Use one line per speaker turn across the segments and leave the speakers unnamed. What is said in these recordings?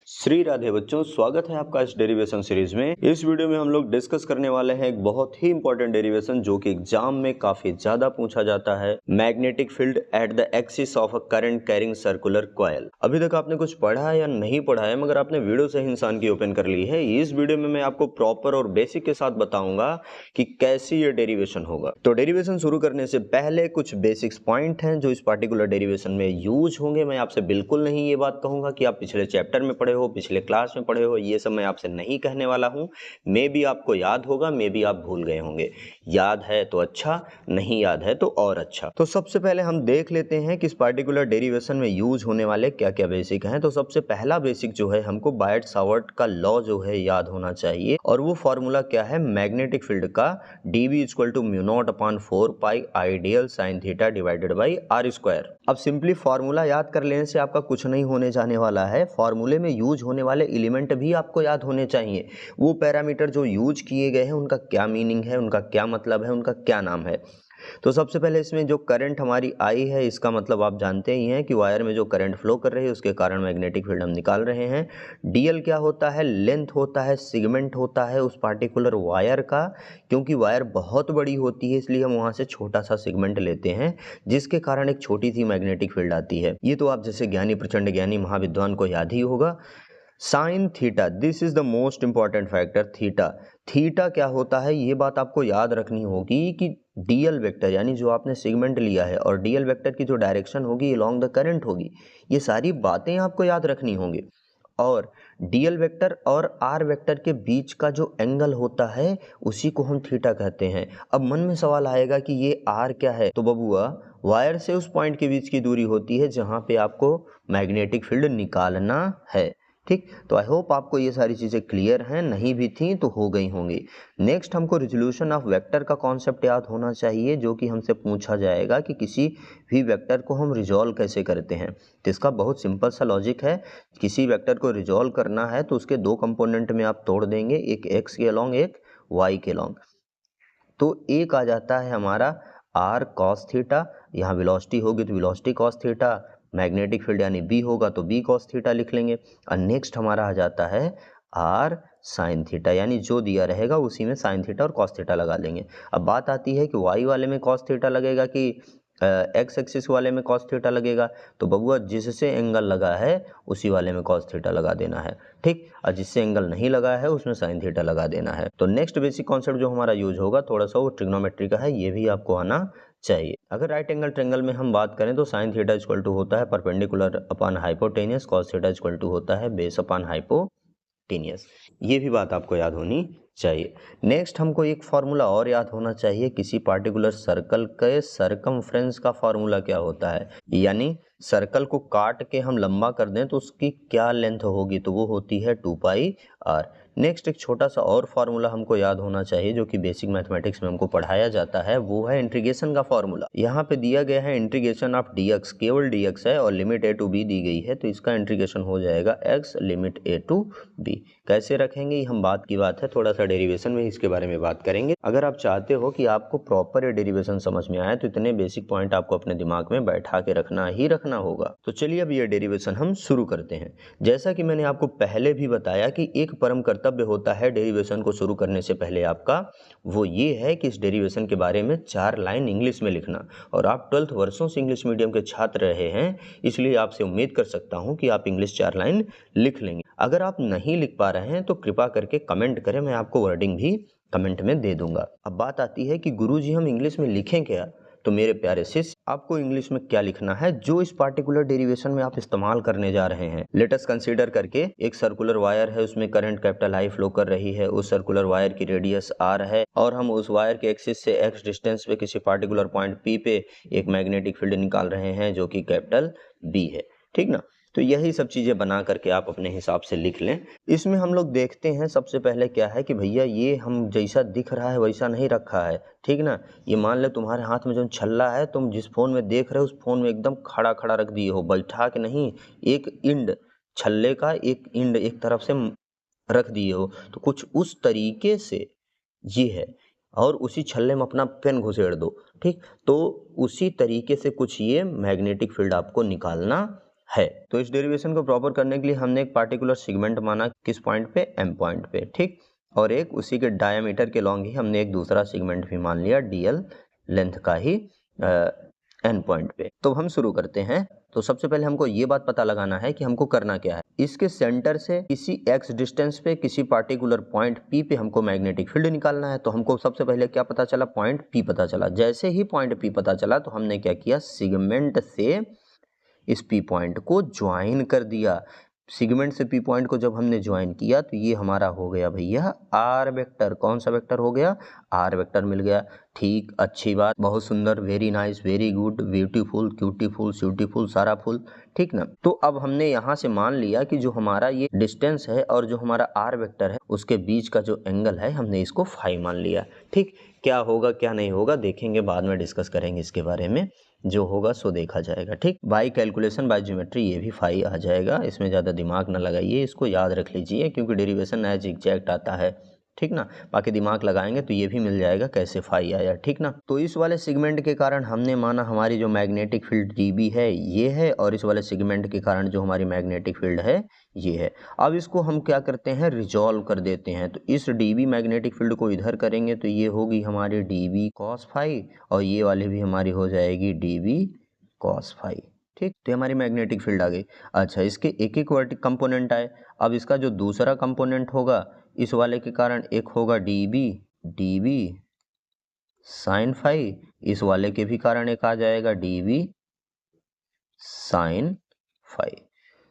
श्री राधे बच्चों, स्वागत है आपका इस डेरिवेशन सीरीज में। इस वीडियो में हम लोग डिस्कस करने वाले हैं एक बहुत ही इंपॉर्टेंट डेरिवेशन जो कि एग्जाम में काफी ज्यादा पूछा जाता है। Magnetic field at the axis of a current carrying circular coil. अभी तक आपने कुछ पढ़ा है या नहीं पढ़ा है, मगर आपने वीडियो से ही इंसान की ओपन कर ली है। इस वीडियो में मैं आपको प्रॉपर और बेसिक के साथ बताऊंगा कि कैसी ये डेरिवेशन होगा। तो डेरिवेशन शुरू करने से पहले कुछ बेसिक्स पॉइंट हैं जो इस पार्टिकुलर डेरिवेशन में यूज होंगे। मैं आपसे बिल्कुल नहीं ये बात कहूंगा कि आप पिछले चैप्टर में पढ़े हो, पिछले क्लास में पढ़े हो, ये सब मैं आपसे नहीं कहने वाला हूं। मे भी आपको याद होगा, मे भी आप भूल गए होंगे। याद है तो अच्छा, नहीं याद है तो और अच्छा। तो सबसे पहले हम देख लेते हैं कि इस पार्टिकुलर डेरिवेशन में यूज होने वाले क्या क्या बेसिक हैं। तो सबसे पहला बेसिक जो है, हमको बायट सावर्ट का लॉ जो है याद होना चाहिए, और वो फॉर्मूला क्या है, मैग्नेटिक फील्ड का dB equal to mu not upon 4 pi I D L sine theta divided by R square. अब सिंपली फॉर्मूला याद कर लेने से आपका कुछ नहीं होने जाने वाला है। फॉर्मूले में यूज होने वाले एलिमेंट भी आपको याद होने चाहिए। वो पैरामीटर जो यूज किए गए हैं उनका क्या मीनिंग है, उनका क्या मतलब है, उनका क्या नाम है। तो सबसे पहले इसमें जो करंट हमारी आई है, इसका मतलब आप जानते ही हैं कि वायर में जो करंट फ्लो कर रही है उसके कारण मैग्नेटिक फील्ड हम निकाल रहे हैं। डीएल क्या होता है, लेंथ होता है, सेगमेंट होता है उस पार्टिकुलर वायर का। क्योंकि वायर बहुत बड़ी होती है इसलिए हम वहां से छोटा सा सेगमेंट लेते हैं, जिसके कारण एक छोटी सी मैग्नेटिक फील्ड आती है। ये तो आप जैसे ज्ञानी प्रचंड ज्ञानी महाविद्वान को याद ही होगा। Sine theta, this is the most important factor. Theta, theta क्या होता है ये बात आपको याद रखनी होगी कि डीएल वेक्टर यानी जो आपने सेगमेंट लिया है और डीएल वेक्टर की जो डायरेक्शन होगी अलोंग द करंट होगी। ये सारी बातें आपको याद रखनी होंगी। और डीएल वेक्टर और आर वेक्टर के बीच का जो एंगल होता है उसी को हम थीटा कहते हैं। अब मन में सवाल आएगा कि ये आर क्या है, तो बबुआ वायर से उस पॉइंट के बीच की दूरी होती है जहां पे आपको मैग्नेटिक फील्ड निकालना है। ठीक, तो आई होप आपको ये सारी चीज़ें क्लियर हैं, नहीं भी थी तो हो गई होंगी। नेक्स्ट हमको रिजोल्यूशन ऑफ वेक्टर का कॉन्सेप्ट याद होना चाहिए, जो कि हमसे पूछा जाएगा कि किसी भी वेक्टर को हम रिजॉल्व कैसे करते हैं। तो इसका बहुत सिंपल सा लॉजिक है। किसी वेक्टर को रिजॉल्व करना है तो उसके दो कंपोनेंट में आप तोड़ देंगे, एक एक्स के अलोंग, एक वाई के अलोंग। तो एक आ जाता है हमारा आर कॉस थीटा, यहाँ वेलोसिटी होगी तो velocity cos theta, magnetic field यानी बी होगा तो बी कॉस थीटा लिख लेंगे। और नेक्स्ट हमारा आ जाता है आर साइन थीटा, यानी जो दिया रहेगा उसी में साइन थीटा और कॉस थीटा लगा लेंगे। अब बात आती है कि वाई वाले में कॉस थीटा लगेगा कि एक्स एक्सिस वाले में कॉस थीटा लगेगा। तो बबुआ जिससे एंगल लगा है उसी वाले में कॉस थीटा लगा देना है। ठीक, और जिससे एंगल नहीं लगा है उसमें साइन थीटा लगा देना है। तो नेक्स्ट बेसिक कॉन्सेप्ट जो हमारा यूज होगा थोड़ा सा वो ट्रिग्नोमेट्री का है, ये भी आपको आना चाहिए। अगर राइट एंगल ट्रायंगल में हम बात करें तो साइन थीटा इक्वल टू होता है perpendicular upon hypotenuse, cos theta equal to होता है बेस अपॉन हाइपोटेनियस। ये भी बात आपको याद होनी चाहिए। नेक्स्ट हमको एक फार्मूला और याद होना चाहिए, किसी पार्टिकुलर सर्कल के सरकमफ्रेंस का फार्मूला क्या होता है, यानी सर्कल को काट के हम लंबा कर दें तो उसकी क्या लेंथ होगी, तो वो होती है 2 पाई आर। नेक्स्ट एक छोटा सा और फार्मूला हमको याद होना चाहिए जो कि बेसिक मैथमेटिक्स में हमको पढ़ाया जाता है, वो है इंटीग्रेशन का फार्मूला। यहाँ पे दिया गया है इंटीग्रेशन ऑफ dx, केवल dx है और लिमिट a टू b दी गई है, तो इसका इंटीग्रेशन हो जाएगा x limit a to b। कैसे रखेंगे हम बात की बात है, थोड़ा सा डेरिवेशन में इसके बारे में बात करेंगे। अगर आप चाहते हो कि आपको प्रॉपर ये डेरिवेशन समझ में आए तो इतने बेसिक पॉइंट आपको अपने दिमाग में बैठा के रखना ही रखना होगा। तो चलिए अब ये डेरिवेशन हम शुरू करते हैं। जैसा कि मैंने आपको पहले भी बताया कि एक परम कर्तव्य होता है डेरिवेशन को शुरू करने से पहले आपका, वो ये है कि इस डेरिवेशन के बारे में 4 लाइन इंग्लिश में लिखना। और आप 12th वर्षों से इंग्लिश मीडियम के छात्र रहे हैं, इसलिए आपसे उम्मीद कर सकता हूं कि आप इंग्लिश 4 लाइन लिख लेंगे। अगर आप नहीं लिख पा रहे हैं तो कृपा करके कमेंट करें, मैं आपको वर्डिंग भी कमेंट में दे दूंगा। अब बात आती है कि गुरुजी हम इंग्लिश में लिखें क्या, तो मेरे प्यारे शिष्य आपको इंग्लिश में क्या लिखना है जो इस पार्टिकुलर डेरिवेशन में आप इस्तेमाल करने जा रहे हैं। लेट अस कंसीडर करके एक सर्कुलर वायर है, उसमें करंट कैपिटल आई फ्लो कर रही है, उस सर्कुलर वायर की रेडियस आर है और हम उस वायर के एक्सिस से एक्स डिस्टेंस पे किसी पार्टिकुलर पॉइंट पी पे एक मैग्नेटिक फील्ड निकाल रहे हैं जो कि कैपिटल बी है। ठीक ना, तो यही सब चीजें बना करके आप अपने हिसाब से लिख लें। इसमें हम लोग देखते हैं सबसे पहले क्या है कि भैया ये हम जैसा दिख रहा है वैसा नहीं रखा है। ठीक ना, ये मान ले तुम्हारे हाथ में जो छल्ला है, तुम जिस फोन में देख रहे हो उस फोन में एकदम खड़ा खड़ा रख दिए हो, बैठा के नहीं, एक इंड छल्ले का एक इंड एक तरफ से रख दिए हो, तो कुछ उस तरीके से ये है। और उसी छल्ले में अपना पेन घुसेड़ दो। ठीक, तो उसी तरीके से कुछ ये मैग्नेटिक फील्ड आपको निकालना है। तो इस डेरिवेशन को प्रॉपर करने के लिए हमने एक पार्टिकुलर सेगमेंट माना, किस पॉइंट पे, एम पॉइंट पे, ठीक, और एक उसी के डायमीटर के लॉन्ग ही हमने एक दूसरा सेगमेंट भी मान लिया डीएल लेंथ का ही एन पॉइंट पे। तो हम शुरू करते हैं। तो सबसे पहले हमको ये बात पता लगाना है कि हमको करना क्या है। इसके सेंटर से किसी x डिस्टेंस पे किसी पार्टिकुलर पॉइंट P पे हमको मैग्नेटिक फील्ड निकालना है। तो हमको सबसे पहले क्या पता चला, पॉइंट P पता चला। जैसे ही पॉइंट P पता चला तो हमने क्या किया, सेगमेंट से इस P पॉइंट को ज्वाइन कर दिया। सेगमेंट से P पॉइंट को जब हमने ज्वाइन किया तो ये हमारा हो गया भैया R वेक्टर। कौन सा वेक्टर हो गया, R वेक्टर मिल गया। ठीक, अच्छी बात, बहुत सुंदर, very nice, very good, beautiful, क्यूटीफुल, स्यूटीफुल, सारा फुल, ठीक ना। तो अब हमने यहाँ से मान लिया कि जो हमारा ये डिस्टेंस है और जो हमारा R वेक्टर है उसके बीच का जो एंगल है हमने इसको फाई मान लिया। ठीक, क्या होगा क्या नहीं होगा देखेंगे, बाद में डिस्कस करेंगे इसके बारे में, जो होगा सो देखा जाएगा। ठीक, बाई कैलकुलेशन बाय ज्योमेट्री ये भी फाई आ जाएगा, इसमें ज़्यादा दिमाग ना लगाइए, इसको याद रख लीजिए क्योंकि डेरिवेशन एज एग्जैक्ट आता है, ठीक ना। बाकी दिमाग लगाएंगे तो ये भी मिल जाएगा कैसे फाई आया, ठीक ना। तो इस वाले सेगमेंट के कारण हमने माना हमारी जो मैग्नेटिक फील्ड dB है ये है, और इस वाले सेगमेंट के कारण जो हमारी मैग्नेटिक फील्ड है ये है। अब इसको हम क्या करते हैं, रिजॉल्व कर देते हैं। तो इस dB मैग्नेटिक फील्ड को इधर करेंगे तो ये होगी हमारी dB cos फाई, और ये वाली भी हमारी हो जाएगी dB cos फाई। ठीक, तो हमारी मैग्नेटिक फील्ड आ गई। अच्छा, इसके एक एक वर्टिक कंपोनेंट आए। अब इसका जो दूसरा कंपोनेंट होगा इस वाले के कारण एक होगा dB साइन फाई, इस वाले के भी कारण एक आ जाएगा dB साइन फाई।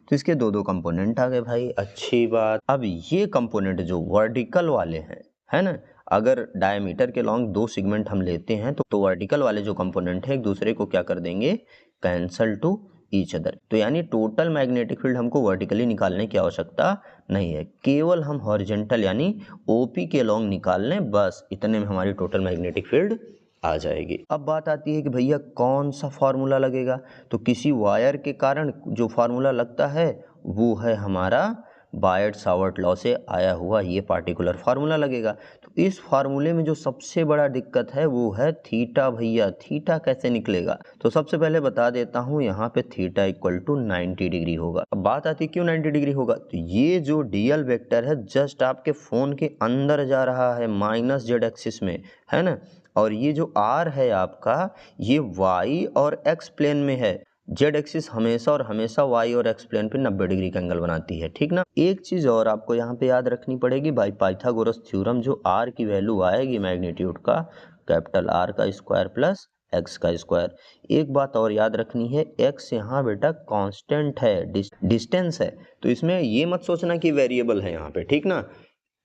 तो इसके दो दो कंपोनेंट आ गए भाई, अच्छी बात। अब ये कंपोनेंट जो वर्टिकल वाले हैं, है ना, अगर डायमीटर के लॉन्ग दो सेगमेंट हम लेते हैं तो वर्टिकल वाले जो कंपोनेंट है एक दूसरे को क्या कर देंगे, कैंसल टू ईच अदर। तो यानी टोटल मैग्नेटिक फील्ड हमको वर्टिकली निकालने की आवश्यकता नहीं है, केवल हम हॉरिजॉन्टल यानी ओपी के लॉन्ग निकाल लें, बस इतने में हमारी टोटल मैग्नेटिक फील्ड आ जाएगी। अब बात आती है कि भैया कौन सा फार्मूला लगेगा। तो किसी वायर के कारण जो फार्मूला लगता है वो है हमारा बायट सावर्ट लॉ से आया हुआ ये पार्टिकुलर फार्मूला लगेगा। तो इस फार्मूले में जो सबसे बड़ा दिक्कत है वो है थीटा। भैया थीटा कैसे निकलेगा, तो सबसे पहले बता देता हूँ, यहाँ पे थीटा इक्वल टू 90 डिग्री होगा। अब बात आती है क्यों 90 डिग्री होगा, तो ये जो डीएल वेक्टर है जस्ट आपके फोन के अंदर जा रहा है माइनस जेड एक्सिस में, है ना, और ये जो R है आपका ये Y और X प्लेन में है। जेड एक्सिस हमेशा और हमेशा Y और X प्लेन पे 90 डिग्री का एंगल बनाती है, ठीक ना। एक चीज और आपको यहाँ पे याद रखनी पड़ेगी, बाई पाइथागोरस थ्योरम जो R की वैल्यू आएगी मैग्नीट्यूड का, कैपिटल R का स्क्वायर प्लस X का स्क्वायर। एक बात और याद रखनी है, X यहाँ बेटा कांस्टेंट है, डिस्टेंस है, तो इसमें ये मत सोचना कि वेरिएबल है यहाँ पे, ठीक ना।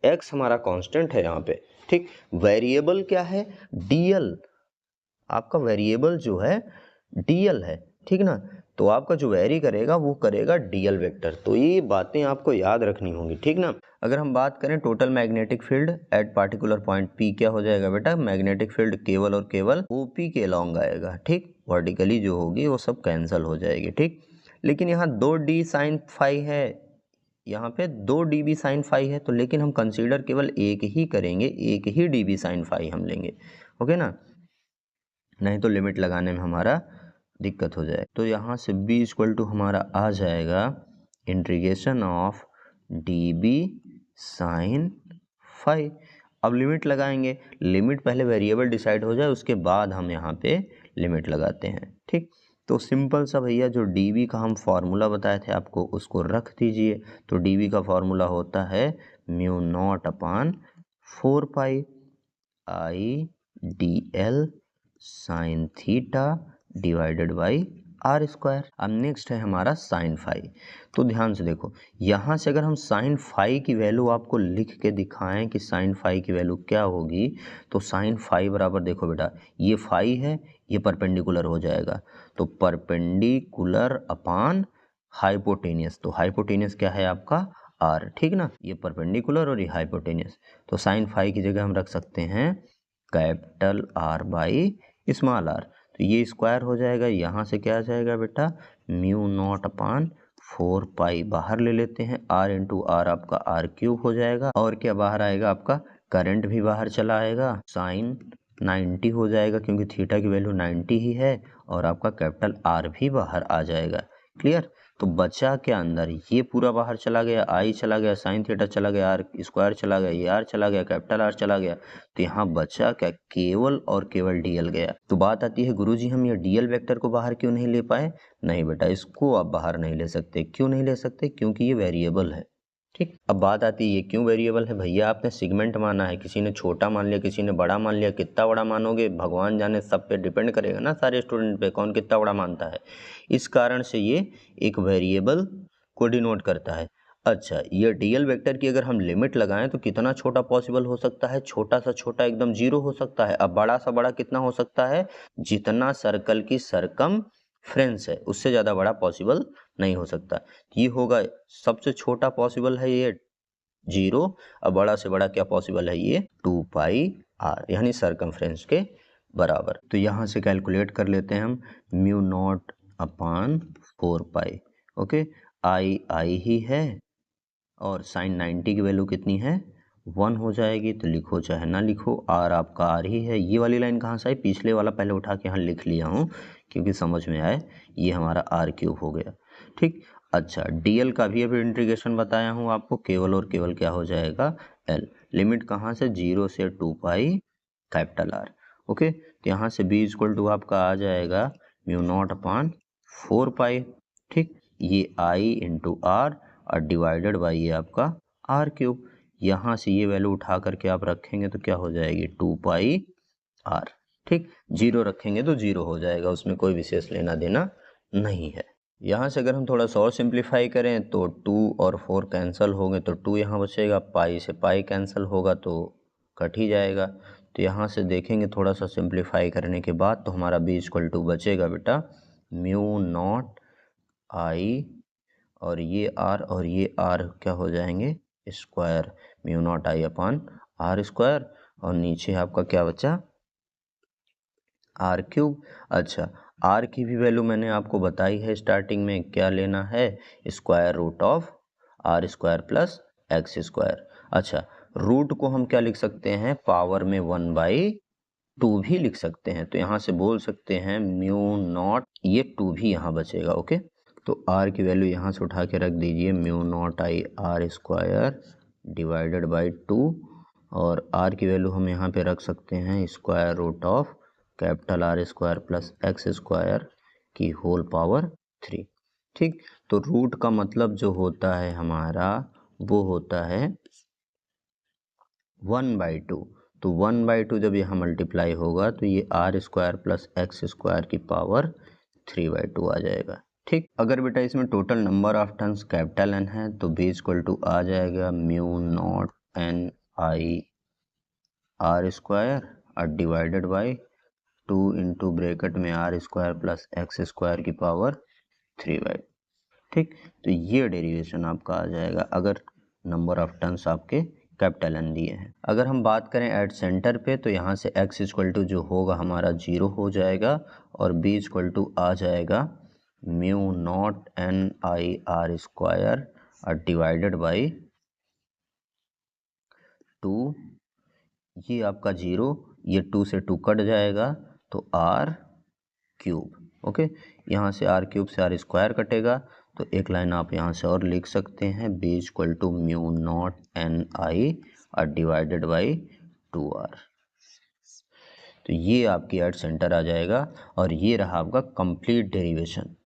X हमारा कांस्टेंट है यहाँ पे, ठीक। वेरिएबल क्या है, डीएल, आपका वेरिएबल जो है डीएल है, ठीक ना। तो आपका जो वेरी करेगा वो करेगा डीएल वेक्टर। तो ये बातें आपको याद रखनी होंगी, ठीक ना। अगर हम बात करें total magnetic field at particular point P, क्या हो जाएगा बेटा, मैग्नेटिक फील्ड केवल और केवल OP के लॉन्ग आएगा, ठीक। वर्टिकली जो होगी वो सब कैंसिल हो जाएगी, ठीक। लेकिन यहाँ 2D साइन फाई है, यहाँ पे 2 dB साइन फाई है, तो लेकिन हम कंसीडर केवल एक ही करेंगे, एक ही dB साइन फाई हम लेंगे, ओके ना, नहीं तो लिमिट लगाने में हमारा दिक्कत हो जाए। तो यहाँ से b इक्वल टू हमारा आ जाएगा integration of dB sine phi. अब लिमिट लगाएंगे, लिमिट पहले वेरिएबल डिसाइड हो जाए उसके बाद हम यहाँ पे लिमिट लगाते हैं, ठीक। तो सिंपल सा भैया जो dB का हम फार्मूला बताए थे आपको उसको रख दीजिए। तो dB का फार्मूला होता है mu not upon 4 pi I D L sine theta divided by R square. अब नेक्स्ट है हमारा साइन फाई। तो ध्यान से देखो, यहाँ से अगर हम साइन फाई की वैल्यू आपको लिख के दिखाएं कि साइन फाई की वैल्यू क्या होगी, तो साइन फाई बराबर देखो बेटा, ये फाई है, ये परपेंडिकुलर हो जाएगा, तो परपेंडिकुलर अपान हाइपोटेनियस। तो हाइपोटेनियस क्या है आपका आर, ठीक ना, ये परपेंडिकुलर और ये हाइपोटेनियस। तो साइन फाई की जगह हम रख सकते हैं capital R by small R. तो ये स्क्वायर हो जाएगा, यहाँ से क्या आ जाएगा बेटा, म्यू नॉट अपान 4 पाई बाहर ले लेते हैं, आर इंटू आर आपका आर क्यूब हो जाएगा, और क्या बाहर आएगा आपका करंट भी बाहर चला आएगा, साइन 90 हो जाएगा क्योंकि थीटा की वैल्यू 90 ही है, और आपका कैपिटल आर भी बाहर आ जाएगा। क्लियर। तो बचा क्या अंदर, ये पूरा बाहर चला गया, आई चला गया, साइन थीटा चला गया, आर स्क्वायर चला गया, ये आर चला गया, कैपिटल आर चला गया। तो यहाँ बचा क्या, केवल और केवल डीएल गया। तो बात आती है गुरुजी हम ये डीएल वेक्टर को बाहर क्यों नहीं ले पाए। नहीं बेटा, इसको आप बाहर नहीं ले सकते। क्यों नहीं ले सकते, क्योंकि ये वेरिएबल है। ठीक, अब बात आती है ये क्यों वेरिएबल है। भैया आपने सेगमेंट माना है, किसी ने छोटा मान लिया, किसी ने बड़ा मान लिया। कितना बड़ा मानोगे भगवान जाने, सब पे डिपेंड करेगा ना, सारे स्टूडेंट पे, कौन कितना बड़ा मानता है। इस कारण से ये एक वेरिएबल को डिनोट करता है। अच्छा, ये डीएल वेक्टर की अगर हम लिमिट लगाएं तो कितना छोटा पॉसिबल हो सकता है, छोटा सा छोटा एकदम 0 हो सकता है। अब बड़ा सा बड़ा कितना हो सकता है, जितना सर्कल की सरकमफ्रेंस है उससे ज़्यादा बड़ा पॉसिबल नहीं हो सकता। ये होगा सबसे छोटा पॉसिबल है ये 0, अब बड़ा से बड़ा क्या पॉसिबल है, ये 2 पाई आर, यानी सरकमफ्रेंस के बराबर। तो यहाँ से कैलकुलेट कर लेते हैं हम, mu not upon 4 pi. Okay, आई ही है और साइन 90 की वैल्यू कितनी है, 1 हो जाएगी। तो लिखो चाहे ना लिखो, आर आपका आर ही है। ये वाली लाइन कहाँ से आई, पिछले वाला पहले उठा के यहाँ लिख लिया हूँ क्योंकि समझ में आए। ये हमारा आर क्यूब हो गया। ठीक, अच्छा डीएल का भी अभी इंटीग्रेशन बताया हूँ आपको, केवल और केवल क्या हो जाएगा, एल। लिमिट कहाँ से, 0 से 2 पाई कैपिटल आर। ओके, तो यहाँ से बी इक्वल टू आपका आ जाएगा म्यू नॉट अपान 4 पाई। ठीक, ये आई इंटू आर और डिवाइडेड बाई ये आपका आर क्यूब। यहाँ से ये वैल्यू उठा करके आप रखेंगे तो क्या हो जाएगी, 2 पाई आर। ठीक, 0 रखेंगे तो 0 हो जाएगा, उसमें कोई विशेष लेना देना नहीं है। यहाँ से अगर हम थोड़ा सा और सिंप्लीफाई करें तो 2 और 4 कैंसिल होंगे तो 2 यहाँ बचेगा, पाई से पाई कैंसिल होगा तो कट ही जाएगा। तो यहाँ से देखेंगे थोड़ा सा सिंप्लीफाई करने के बाद तो हमारा बी इक्वल टू बचेगा बेटा म्यू नॉट आई और ये आर क्या हो जाएंगे, square, mu not I upon R square, और नीचे आपका क्या बचा, आर क्यूब। अच्छा, आर की भी वैल्यू मैंने आपको बताई है स्टार्टिंग में, क्या लेना है, square root of R square plus X square. अच्छा, रूट को हम क्या लिख सकते हैं, पावर में 1/2 भी लिख सकते हैं। तो यहाँ से बोल सकते हैं म्यू नॉट, ये 2 भी यहाँ बचेगा। ओके, तो आर की वैल्यू यहाँ से उठा के रख दीजिए, mu not I R square divided by 2, और आर की वैल्यू हम यहाँ पे रख सकते हैं square root of capital R square plus X square की होल पावर 3। ठीक, तो रूट का मतलब जो होता है हमारा वो होता है 1/2। तो 1/2 जब यहाँ मल्टीप्लाई होगा तो ये R square plus X square की पावर 3/2 आ जाएगा। ठीक, अगर बेटा इसमें total number of terms capital N है तो बी इक्वल टू आ जाएगा mu not N I R square और डिवाइडेड बाई 2 इंटू ब्रैकेट में R square plus X square की पावर 3/2। ठीक, तो ये डेरिवेशन आपका आ जाएगा अगर नंबर ऑफ टर्म्स आपके कैपिटल एन दिए हैं। अगर हम बात करें एट सेंटर पे तो यहाँ से x इक्वल टू जो होगा हमारा 0 हो जाएगा और b इक्वल टू आ जाएगा mu not N I R square और डिवाइडेड बाई 2, ये आपका 0, ये 2 से 2 कट जाएगा तो आर क्यूब। ओके, यहाँ से आर क्यूब से आर स्क्वायर कटेगा तो एक लाइन आप यहाँ से और लिख सकते हैं, B equal to mu not N I और डिवाइडेड बाई 2r। तो ये आपकी एट सेंटर आ जाएगा और ये रहा आपका कंप्लीट डेरिवेशन।